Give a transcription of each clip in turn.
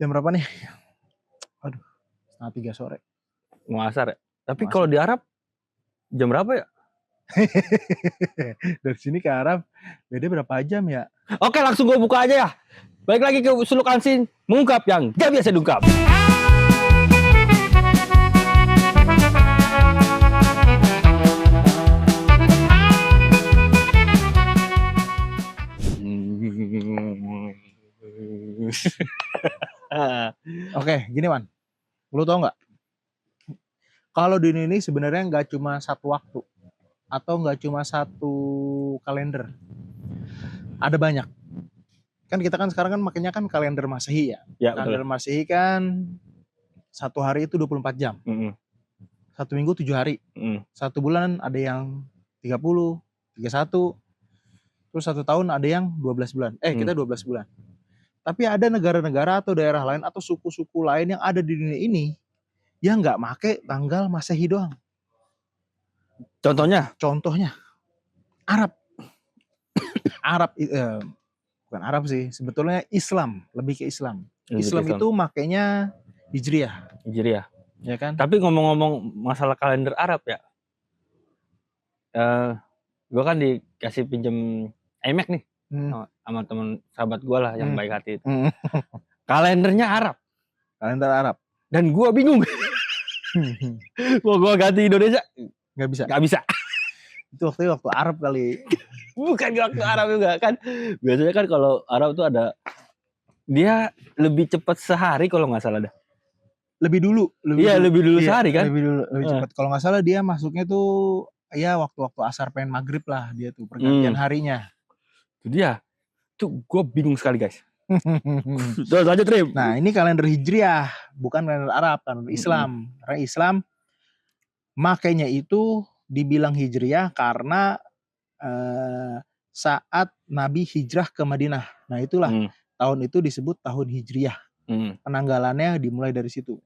Jam berapa nih? Aduh, 2:30 sore. Mau asar ya? Tapi Mau kalau asar. di Arab jam berapa ya? Dari sini ke Arab beda berapa jam ya? Oke, langsung gue buka aja ya. Baik lagi ke Suluk Ansin, mengungkap yang gak biasa diungkap. Oke, gini Wan. Lu tau nggak? Kalau di ini sebenarnya nggak cuma satu waktu atau nggak cuma satu kalender. Ada banyak. Kan kita kan sekarang kan makanya kan kalender Masehi ya. Ya, Kalender betul. Masehi kan satu hari itu 24 jam. Satu minggu 7 hari. Satu bulan ada yang 30, 31. Terus satu tahun ada yang 12 bulan. Kita 12 bulan. Tapi ada negara-negara atau daerah lain atau suku-suku lain yang ada di dunia ini yang nggak make tanggal Masehi doang. Contohnya Arab. Bukan Arab sih, sebetulnya Islam, lebih ke Islam. Islam itu makanya Hijriah. Ya kan? Tapi ngomong-ngomong masalah kalender Arab ya, gue kan dikasih pinjem iMac nih sama teman sahabat gue lah yang baik hati itu. Kalendernya Arab. Kalender Arab. Dan gue bingung. Mau gue ganti Indonesia nggak bisa. Itu waktu Arab kali. Bukan waktu Arab juga kan. Biasanya kan kalau Arab tuh ada, dia lebih cepat sehari kalau nggak salah dah. Lebih dulu sehari kan. Lebih cepat. Kalau nggak salah dia masuknya tuh ya waktu-waktu asar pengen maghrib lah dia tuh pergantian harinya. Itu dia. Tuh gue bingung sekali guys. Terus lanjut Trim. Nah ini kalender Hijriah, bukan kalender Arab, kalender Islam. Karena Islam makanya itu dibilang Hijriah karena saat Nabi hijrah ke Madinah. Nah itulah tahun itu disebut tahun Hijriah. Penanggalannya dimulai dari situ.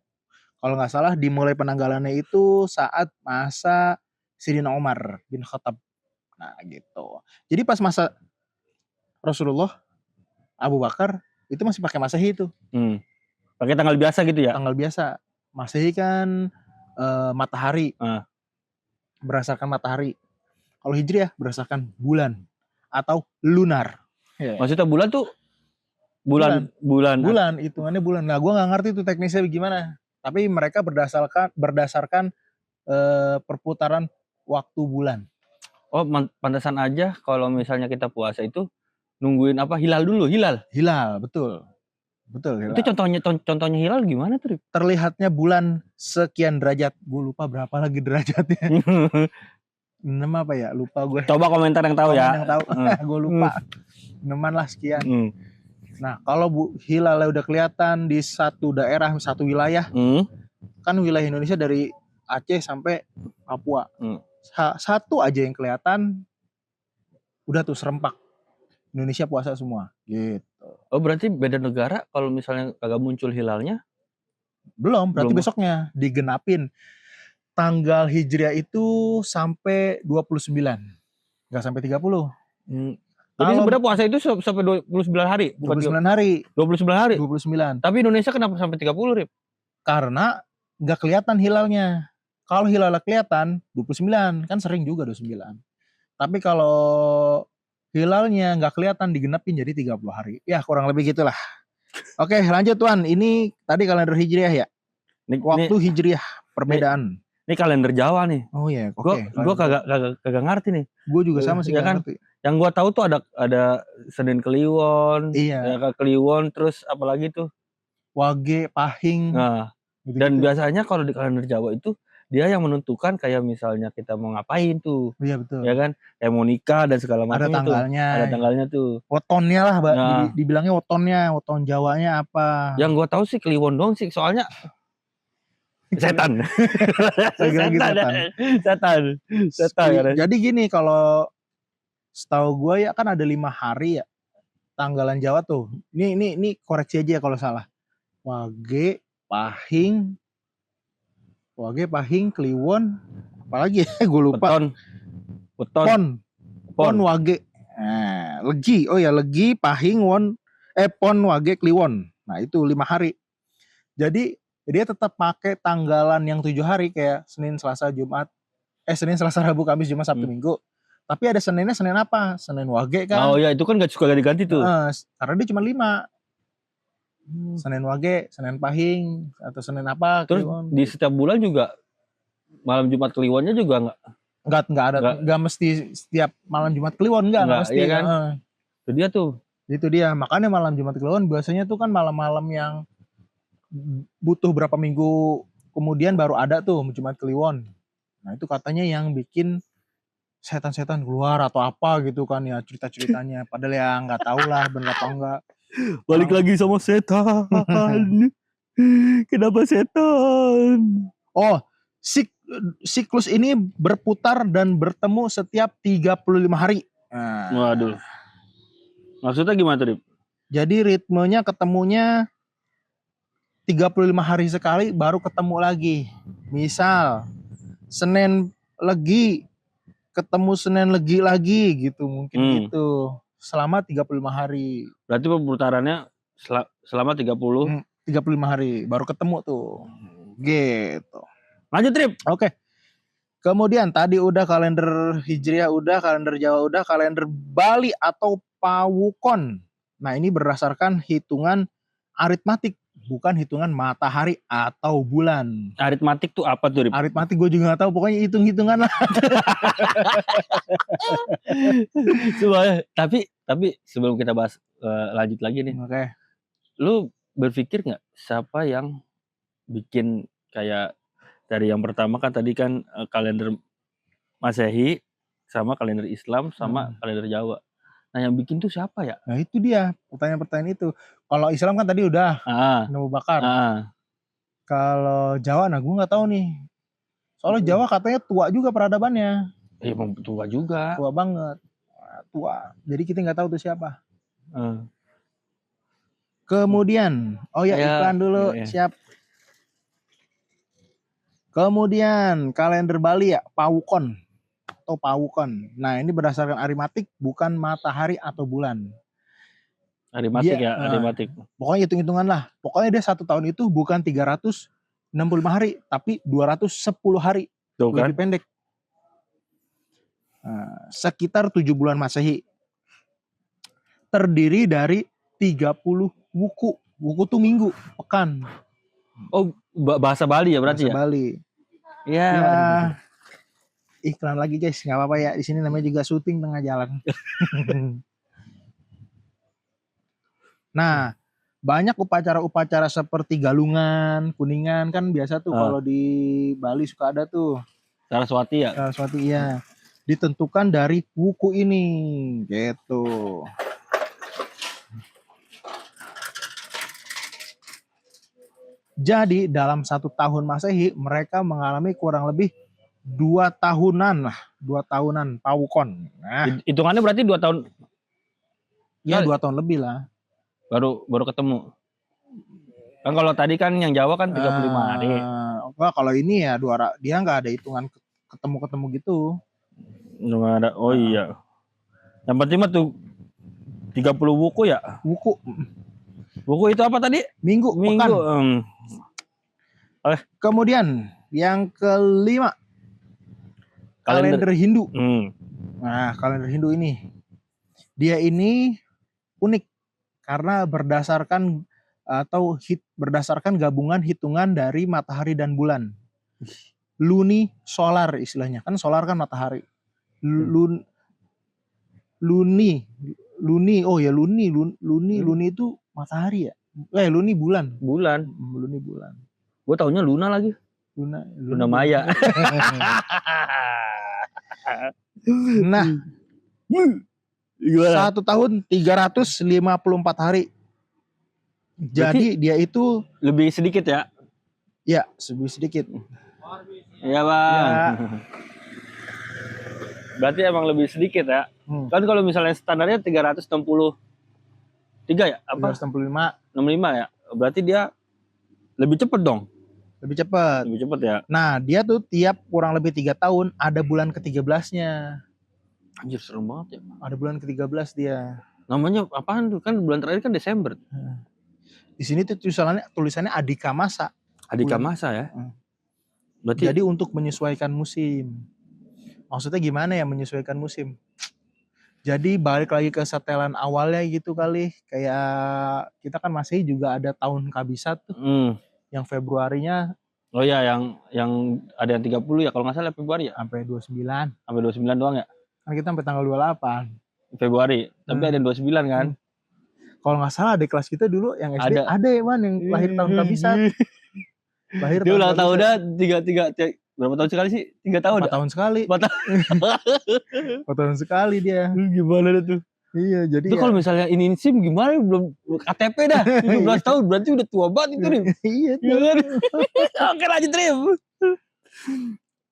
Kalau nggak salah dimulai penanggalannya itu saat masa Sayyidina Umar bin Khattab. Nah gitu. Jadi pas masa Rasulullah, Abu Bakar itu masih pakai Masehi itu. Pakai tanggal biasa gitu ya? Tanggal biasa. Masehi kan matahari. Berdasarkan matahari. Kalau Hijriah berdasarkan bulan atau lunar. Maksudnya bulan tuh bulan. Hitungannya bulan. Nah, gue nggak ngerti itu teknisnya gimana. Tapi mereka berdasarkan perputaran waktu bulan. Oh, pantesan aja kalau misalnya kita puasa itu nungguin apa? Hilal dulu, hilal. Hilal, betul. Hilal. Itu contohnya hilal gimana tuh? Terlihatnya bulan sekian derajat. Gue lupa berapa lagi derajatnya. 6 apa ya? Lupa gue. Coba komentar yang tahu ya. Yang tahu. Gue lupa. 6-an lah sekian. Nah, kalau hilalnya udah kelihatan di satu daerah, satu wilayah. Kan wilayah Indonesia dari Aceh sampai Papua. Satu aja yang kelihatan udah tuh serempak. Indonesia puasa semua gitu. Oh, berarti beda negara kalau misalnya kagak muncul hilalnya? Berarti besoknya digenapin. Tanggal Hijriah itu sampai 29. Enggak sampai 30. Jadi sebenarnya puasa itu sampai 29 hari? 29 hari. 29 hari? 29. Tapi Indonesia kenapa sampai 30, Rip? Karena nggak kelihatan hilalnya. Kalau hilalnya kelihatan 29, kan sering juga 29. Tapi kalau hilalnya nggak kelihatan digenapin jadi 30 hari. Ya kurang lebih gitulah. Oke, lanjut Tuan. Ini tadi kalender Hijriah ya? Waktu Hijriah, perbedaan. Ini kalender Jawa nih. Oh iya, oke. Gue kagak ngerti nih. Gue juga sama sih kan ngerti. Yang gue tahu tuh ada Senin Kliwon, Kliwon, terus apalagi tuh Wage, Pahing. Nah, gitu. Dan biasanya kalau di kalender Jawa itu dia yang menentukan kayak misalnya kita mau ngapain tuh. Iya betul. Ya kan, kayak mau nikah dan segala macam. Ada tanggalnya tuh. Wetonnya lah, dibilangnya weton Jawanya apa? Yang gue tahu sih Kliwon dong sih, soalnya setan. Setan. Jadi gini, kalau setahu gue ya kan ada 5 hari ya tanggalan Jawa tuh. Ini koreksi aja ya kalau salah. Wage, Pahing, Kliwon, apalagi ya gue lupa. Weton, Pon, Wage. Nah, Legi, Legi, Pahing, Pon, Wage, Kliwon. Nah itu 5 hari. Jadi dia tetap pakai tanggalan yang 7 hari kayak Senin, Selasa, Jumat. Senin, Selasa, Rabu, Kamis, Jumat, Sabtu, Minggu. Tapi ada Seninnya Senin apa? Senin Wage kan? Oh ya, itu kan gak suka ganti-ganti tuh. Karena dia cuma 5. Senin Wage, Senin Pahing, atau Senin apa? Terus Kliwon. Di setiap bulan juga malam Jumat Kliwonnya juga nggak mesti setiap malam Jumat Kliwon, nggak mesti. Iya kan? Itu dia tuh. Itu dia. Makanya malam Jumat Kliwon biasanya tuh kan malam-malam yang butuh berapa minggu kemudian baru ada tuh Jumat Kliwon. Nah itu katanya yang bikin setan-setan keluar atau apa gitu kan ya cerita-ceritanya. Padahal ya nggak tahu lah benar apa enggak. Balik lagi sama setan. Kenapa setan? Oh, siklus ini berputar dan bertemu setiap 35 hari. Nah. Waduh. Maksudnya gimana tuh, Rip? Jadi ritmenya ketemunya 35 hari sekali baru ketemu lagi. Misal Senin Legi ketemu Senin Legi lagi gitu mungkin gitu. Selama 35 hari. Berarti perputarannya selama 35 hari baru ketemu tuh. Gitu. Lanjut, Trip. Oke. Kemudian tadi udah kalender Hijriah udah, kalender Jawa udah, kalender Bali atau Pawukon. Nah, ini berdasarkan hitungan aritmatik, bukan hitungan matahari atau bulan. Aritmatik tuh apa tuh, Rip? Aritmatik gue juga gak tahu, pokoknya hitung-hitungan lah. Tapi sebelum kita bahas lanjut lagi nih. Oke. Lu berpikir nggak siapa yang bikin kayak dari yang pertama kan tadi kan kalender Masehi sama kalender Islam sama kalender Jawa. Nah yang bikin tuh siapa ya? Nah itu dia pertanyaan-pertanyaan itu. Kalau Islam kan tadi udah Abu Bakar. Kalau Jawa nah gue nggak tahu nih. Soalnya Jawa katanya tua juga peradabannya. Emang tua juga. Tua banget. Tua. Jadi kita nggak tahu tuh siapa. Kemudian, iklan dulu, siap. Kemudian kalender Bali ya, Pawukon atau Pawukon. Nah ini berdasarkan aritmatik, bukan matahari atau bulan. Aritmatik ya, aritmatik. Pokoknya hitung-hitungan lah. Pokoknya dia 1 tahun itu bukan 365 hari, tapi 210 hari. Tuh, kan? Lebih pendek. Sekitar 7 bulan Masehi. Terdiri dari 30 wuku. Wuku tuh minggu, pekan. Oh, bahasa Bali ya berarti bahasa ya? Bali. Ya. Iklan lagi guys, nggak apa-apa ya. Di sini namanya juga syuting tengah jalan. Nah, banyak upacara-upacara seperti galungan, kuningan kan biasa tuh kalau di Bali suka ada tuh. Saraswati ya? Saraswati iya. Ditentukan dari wuku ini, gitu. Jadi dalam 1 tahun Masehi mereka mengalami kurang lebih 2 tahunan Pawukon. Nah, hitungannya berarti 2 tahun. Ya 2 tahun lebih lah. Baru ketemu. Kan kalau tadi kan yang Jawa kan 35 hari. Enggak, kalau ini ya dia nggak ada hitungan ketemu gitu. Nggak ada. Oh iya. Yang penting mah tuh 30 wuku ya? Wuku. Wuku itu apa tadi? Minggu. Pekan. Kemudian yang kelima kalender Hindu. Nah, kalender Hindu ini dia ini unik karena berdasarkan gabungan hitungan dari matahari dan bulan. Luni solar istilahnya, kan solar kan matahari. Luni itu matahari ya. Luni bulan. Luni bulan. Gue taunya Luna lagi. Luna Maya. Nah, 1 tahun 354 hari. Jadi dia itu lebih sedikit ya? Ya, lebih sedikit. Iya bang. Ya. Berarti emang lebih sedikit ya? Kan kalau misalnya standarnya 363 ya? Apa? 365 ya? Berarti dia lebih cepet dong? Lebih cepat ya. Nah dia tuh tiap kurang lebih 3 tahun ada bulan ke-13-nya. Anjir serem banget ya. Ada bulan ke-13 dia. Namanya apaan tuh? Kan bulan terakhir kan Desember. Di sini tuh tulisannya Adhika Masa. Adhika Masa ya. Berarti jadi untuk menyesuaikan musim. Maksudnya gimana ya menyesuaikan musim? Jadi balik lagi ke setelan awalnya gitu kali. Kayak kita kan masih juga ada tahun kabisat tuh. Yang Februarinya. Oh ya, yang ada yang 30 ya kalau nggak salah Februari ya. Sampai 29. Sampai 29 doang ya. Kan kita sampai tanggal 28 Februari. Tapi ada yang 29 kan. Kalau nggak salah di kelas kita dulu yang SD ada ya man yang lahir tahun kabisat. Lahir dia ulang tahunnya 3 berapa tahun sekali sih? 3 tahun. 4 tahun sekali. 4 tahun sekali dia. Gimana tuh? Iya, jadi itu kalau misalnya ini SIM gimana belum KTP dah 17 tahun berarti udah tua banget itu nih. Iya tuh. Oke lanjut Rim.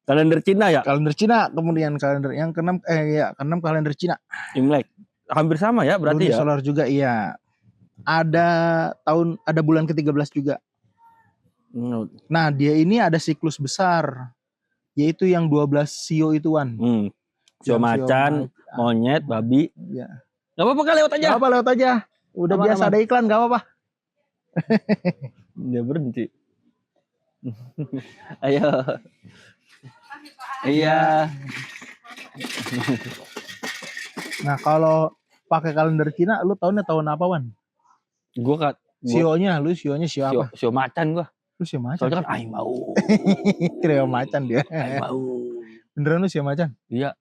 Kalender Cina ya? Kalender Cina, kemudian kalender yang ke-6 ke-6 kalender Cina. Imlek. Hampir sama ya berarti ya. Solar juga iya. Ada bulan ke-13 juga. Nah, dia ini ada siklus besar. Yaitu yang 12 sio ituan. Sio macan, monyet, babi. Iya. Gak apa-apa kan lewat aja. Gak apa lewat aja. Udah biasa ada iklan gak apa-apa. Dia berhenti. Ayo. Iya. Nah kalau pakai kalender Cina, lu tahunnya tahun apa Wan? Sionya sio apa? Sio macan gua. Lu sio macan? Soalnya kan aing mau. Kira macan dia. Aing mau. Beneran lu sio macan? Iya.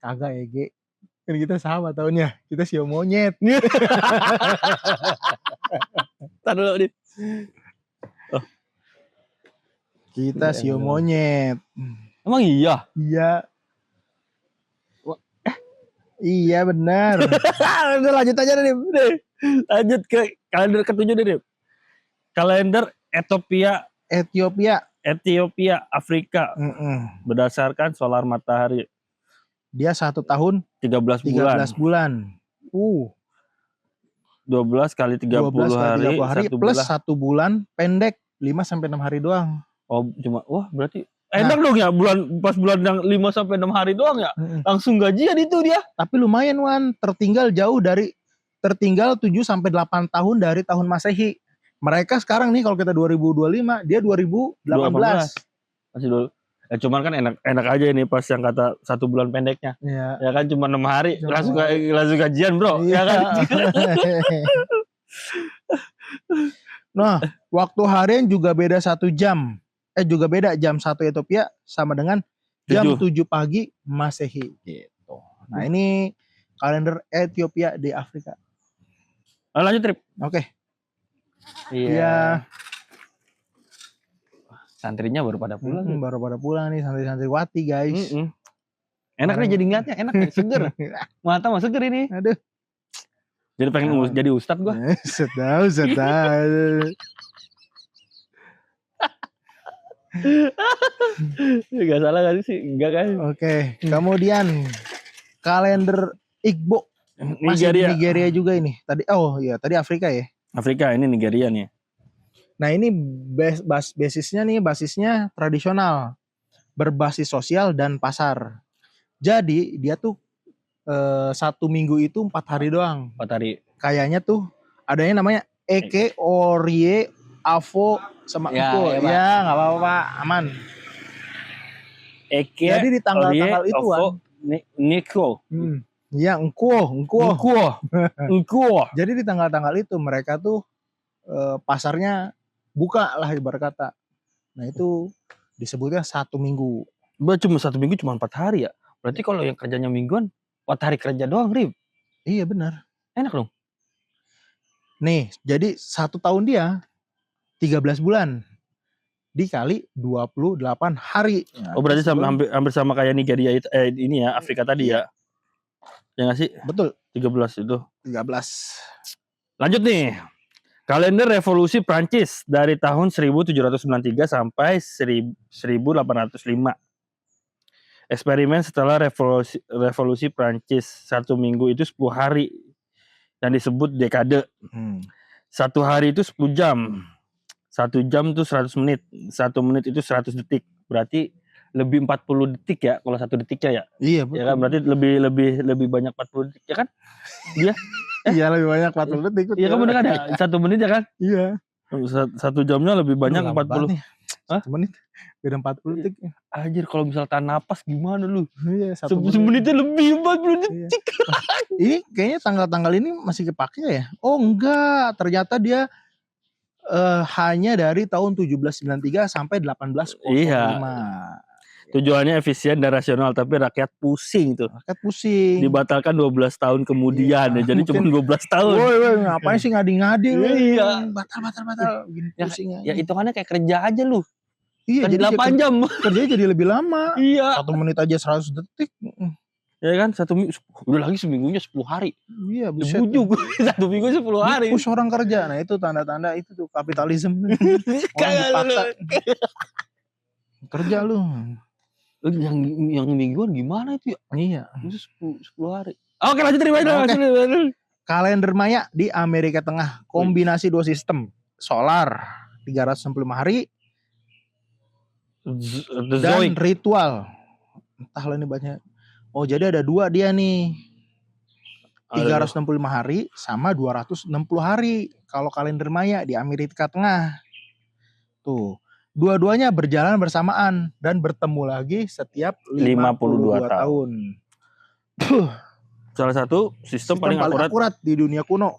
Kagak ya Ge. Kan kita sama tahunnya. Kita sio monyet. Tar dulu nih. Oh. Kita sio monyet. Emang iya? Iya. Iya benar. Udah lanjut aja nih. Lanjut ke kalender ke-7 nih. Kalender Ethiopia Afrika. Berdasarkan solar matahari. Dia 1 tahun 13 bulan. 12 kali 30 hari plus 1 bulan pendek 5 sampai 6 hari doang. Oh, cuma berarti enak dong ya pas bulan yang 5 sampai 6 hari doang ya. Langsung gajian itu dia. Tapi lumayan Wan, tertinggal 7 sampai 8 tahun dari tahun Masehi. Mereka sekarang nih kalau kita 2025, dia 2018. Masih dulu. Cuman kan enak aja ini pas yang kata 1 bulan pendeknya. Ya kan cuma 6 hari langsung gajian, Bro. Ya kan. Nah, waktu harian juga beda 1 jam. Juga beda jam 1 Ethiopia sama dengan jam 7 pagi Masehi gitu. Nah, ini kalender Ethiopia di Afrika. Lanjut Trip. Oke. Iya. Santrinya baru pada pulang. Baru pada pulang nih santri-santriwati guys. Enak nih jadi ngeliatnya, enak nih, seger. Mata mah seger ini. Aduh. Jadi pengen jadi ustad gua. Sedap. Gak salah kan sih? Enggak kan? Oke. Kemudian kalender Igbo. Masih Nigeria juga ini. Tadi Afrika ya. Afrika, ini Nigeria nih. Nah ini basisnya tradisional, berbasis sosial dan pasar. Jadi dia tuh 1 minggu itu 4 hari doang. 4 hari. Kayaknya tuh adanya namanya Eke, Orie, Avo, sama Nko. Ya nggak apa-apa, aman. Eke. Jadi di tanggal-tanggal itu Niko. Iya, Nko. Jadi di tanggal-tanggal itu mereka tuh pasarnya buka lah ibarat kata. Nah itu disebutnya 1 minggu. Cuma 1 minggu cuma 4 hari ya. Berarti kalau yang kerjanya mingguan 4 hari kerja doang, Rib. Iya benar. Enak dong. Nih, jadi 1 tahun dia 13 bulan dikali 28 hari. Nah, berarti hampir sama kayak Nigeria itu, ini ya, Afrika tadi ya. Ya nggak sih? Betul. 13 itu. 13. Lanjut nih. Kalender Revolusi Prancis dari tahun 1793 sampai 1805. Eksperimen setelah revolusi Prancis 1 minggu itu 10 hari yang disebut dekade. 1 hari itu 10 jam. 1 jam itu 100 menit. 1 menit itu 100 detik. Berarti lebih 40 detik ya kalau 1 detiknya ya. Iya Ya kan berarti lebih banyak 40 detik ya kan? Dia Iya lebih banyak 40 detik. Iya kan bener kan ya? 1 menit ya kan? Iya. 1 jamnya lebih banyak 40. Hah? 1 menit beda 40 detik. Anjir kalau misal tahan napas gimana lu? Iya, 1 menitnya lebih 40 detik. Ini kayaknya tanggal-tanggal ini masih kepake ya? Oh enggak, ternyata dia hanya dari tahun 1793 sampai 1805. Iya. Tujuannya efisien dan rasional, tapi rakyat pusing tuh. Rakyat pusing. Dibatalkan 12 tahun kemudian ya, jadi cuma 12 tahun. Woi, ngapain sih ngadi-ngadi lu? Iya. Batal. Gini pusing ya hitungannya kayak kerja aja lu. Iya, jadi 8 jam. Kerjanya jadi lebih lama. Iya. 1 menit aja 100 detik. Ya kan, udah lagi seminggunya 10 hari. Iya, buset. Bujuk. 1 minggu 10 hari. Push orang kerja. Nah, itu tanda-tanda itu tuh kapitalisme. Orang dipaksa. Kerja lu. Yang mingguan gimana itu ya? Iya. Itu 10 hari. Oke, lanjut terima kasih. Kalender Maya di Amerika Tengah kombinasi 2 sistem. Solar 365 hari dan ritual. Entahlah ini bacanya. Oh, jadi ada 2 dia nih. 365 hari sama 260 hari kalau kalender Maya di Amerika Tengah. Tuh. Dua-duanya berjalan bersamaan dan bertemu lagi setiap 52 tahun. Salah satu sistem paling akurat di dunia kuno.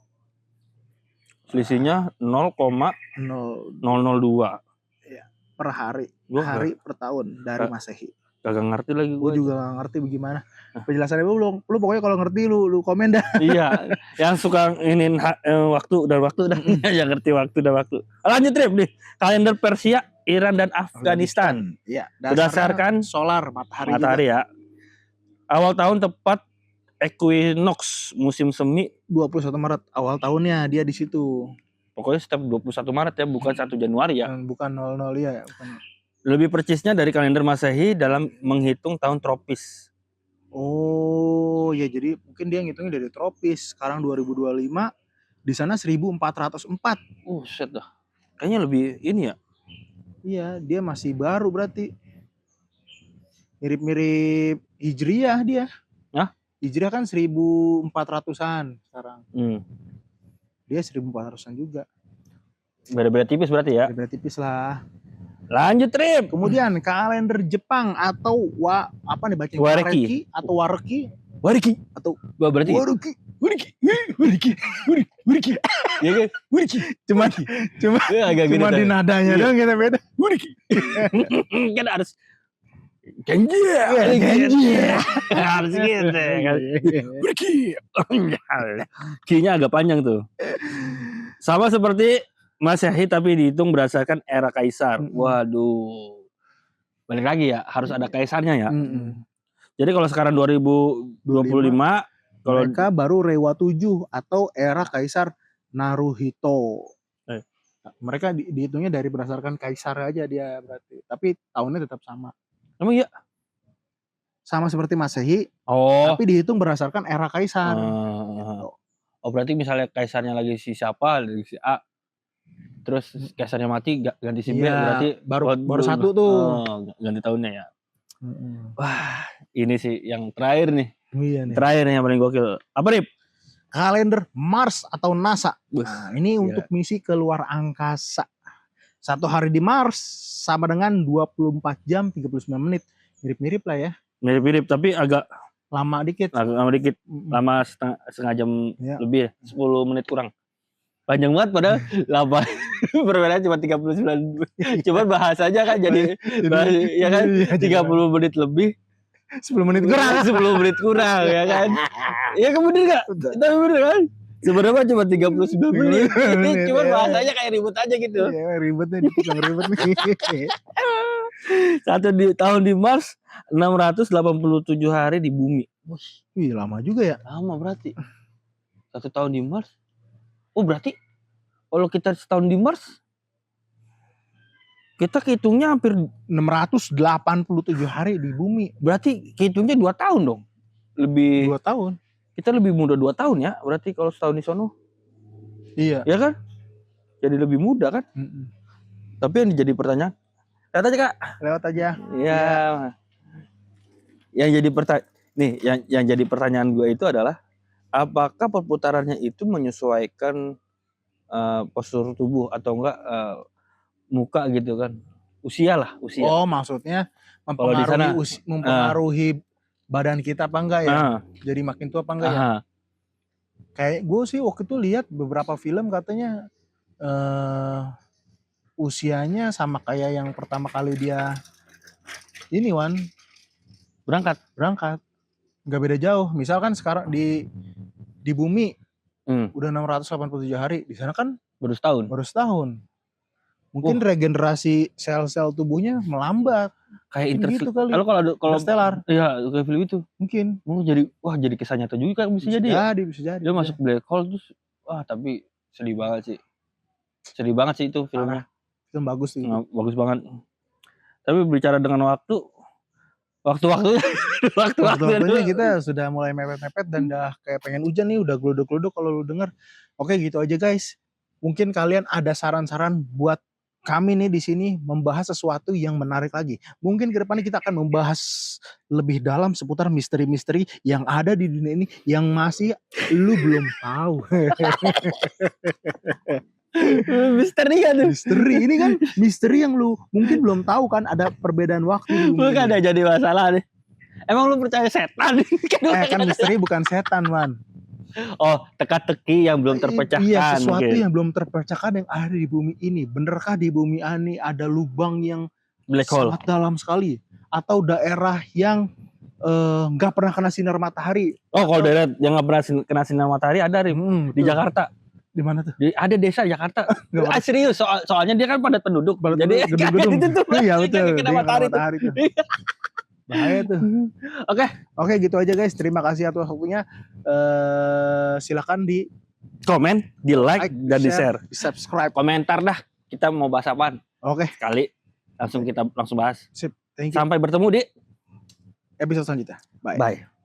Selisihnya 0,002 per hari. Hari per tahun dari Masehi. Kagak ngerti lagi gue juga gak ngerti bagaimana penjelasannya. Lu pokoknya kalau ngerti lu komen dah. Iya, yang suka ingin waktu dan yang ngerti waktu dan waktu. Lanjut Trip nih, kalender Persia, Iran dan Afghanistan. Iya, berdasarkan solar matahari ya. Awal tahun tepat equinox musim semi 21 Maret awal tahunnya dia di situ. Pokoknya setiap 21 Maret ya, bukan 1 Januari ya. Bukan 00 ya, bukan. Lebih persisnya dari kalender Masehi dalam menghitung tahun tropis. Oh, ya jadi mungkin dia ngitungnya dari tropis. Sekarang 2025, di sana 1404. Set dah. Kayaknya lebih ini ya. Iya, dia masih baru berarti. Mirip-mirip Hijriah dia. Hah? Hijriah kan 1400-an sekarang. Dia 1400-an juga. Beda-beda tipis berarti ya. Beda tipis lah. Lanjut Trip. Kemudian kalender Jepang atau apa nih bacanya? Wareki atau Wareki. Wareki atau berarti Wareki. Ya kan? Wareki. Cuma agak cuma di nadanya doang kita beda. Wareki. Kan harus Genji. Harus gitu kan. Wareki. Ki-nya agak panjang tuh. Sama seperti Masehi tapi dihitung berdasarkan era kaisar. Waduh. Balik lagi ya, harus ada kaisarnya ya. Jadi kalau sekarang 2025 kalau mereka baru Reiwa 7 atau era kaisar Naruhito. Mereka dihitungnya dari berdasarkan kaisar aja dia berarti. Tapi tahunnya tetap sama. Emang iya? Sama seperti Masehi. Tapi dihitung berdasarkan era kaisar. Gitu. Oh berarti misalnya kaisarnya lagi si siapa, si A. Terus kaisarnya mati ganti si B, berarti baru satu tuh. Ganti tahunnya ya. Wah, ini sih yang terakhir nih. Iya nih. Terakhir nih yang paling gokil. Apa nih? Kalender Mars atau NASA. Nah, ini untuk misi keluar angkasa. 1 hari di Mars sama dengan 24 jam 39 menit. Mirip-mirip lah ya. Mirip-mirip tapi agak lama dikit. Lama setengah jam lebih, 10 menit kurang. Panjang banget padahal 8 perbedaan cuma 39. Cuma bahasanya kan jadi ya kan 30 menit lebih 10 menit kurang. 10 menit kurang ya kan. Ya kan bener enggak? Tapi bener kan? Sebenarnya cuma 39 menit. Cuma bahasanya kayak ribet aja gitu. Iya, ribetnya dikit ribet nih. Tahun di Mars 687 hari di bumi. Wih, lama juga ya. Lama berarti. 1 tahun di Mars. Oh berarti kalau kita setahun di Mars kita kehitungnya hampir 687 hari di bumi. Berarti kehitungnya 2 tahun dong. Lebih 2 tahun. Kita lebih muda 2 tahun ya. Berarti kalau setahun di sono. Iya. Ya kan? Jadi lebih muda kan? Tapi yang jadi pertanyaan, Lewat aja Kak. Lewat aja. Iya. Yang jadi pertanyaan gue itu adalah apakah perputarannya itu menyesuaikan postur tubuh atau enggak muka gitu kan? Usia. Oh, maksudnya Kalau di sana mempengaruhi badan kita apa enggak ya? Jadi makin tua apa enggak ya? Kayak gue sih waktu itu lihat beberapa film katanya usianya sama kayak yang pertama kali dia ini Wan berangkat nggak beda jauh. Misalkan sekarang di bumi udah 687 hari, di sana kan baru setahun. Mungkin regenerasi sel-sel tubuhnya melambat. Kayak gitu kali. Kalau Interstellar. Iya, kayak film itu. Mungkin. Jadi kisah nyata juga kan bisa jadi. Bisa jadi. Dia masuk black hole terus tapi sedih banget sih. Sedih banget sih itu filmnya. Film bagus sih. Bagus banget. Tapi bicara dengan waktunya kita sudah mulai mepet-mepet dan udah kayak pengen hujan nih, udah gluduk-gluduk kalau lu denger. Oke, gitu aja guys. Mungkin kalian ada saran-saran buat kami nih di sini membahas sesuatu yang menarik lagi. Mungkin ke depannya kita akan membahas lebih dalam seputar misteri-misteri yang ada di dunia ini yang masih lu belum tahu. Misteri kan tuh. Misteri ini kan misteri yang lu mungkin belum tahu kan, ada perbedaan waktu. Bukan ada jadi masalah nih. Emang lu percaya setan? Kan misteri bukan setan, Man. Oh, teka-teki yang belum terpecahkan. Iya, sesuatu yang belum terpecahkan yang ada di bumi ini. Benerkah di bumi ini ada lubang yang black hole sangat dalam sekali? Atau daerah yang nggak pernah kena sinar matahari? Oh, kalau daerah yang nggak pernah kena sinar matahari ada di Jakarta. Di mana tuh? Ada desa Jakarta. Serius, soalnya dia kan padat penduduk. Jadi gedung-gedung. Iya betul. Kena matahari tuh. Bahaya tuh. Oke, gitu aja guys. Terima kasih atas waktunya. Silakan di komen, di like dan di share, di subscribe, komentar dah. Kita mau bahas apaan? Oke. Sekali kita langsung bahas. Sip. Thank you. Sampai bertemu di episode selanjutnya. Bye. Bye.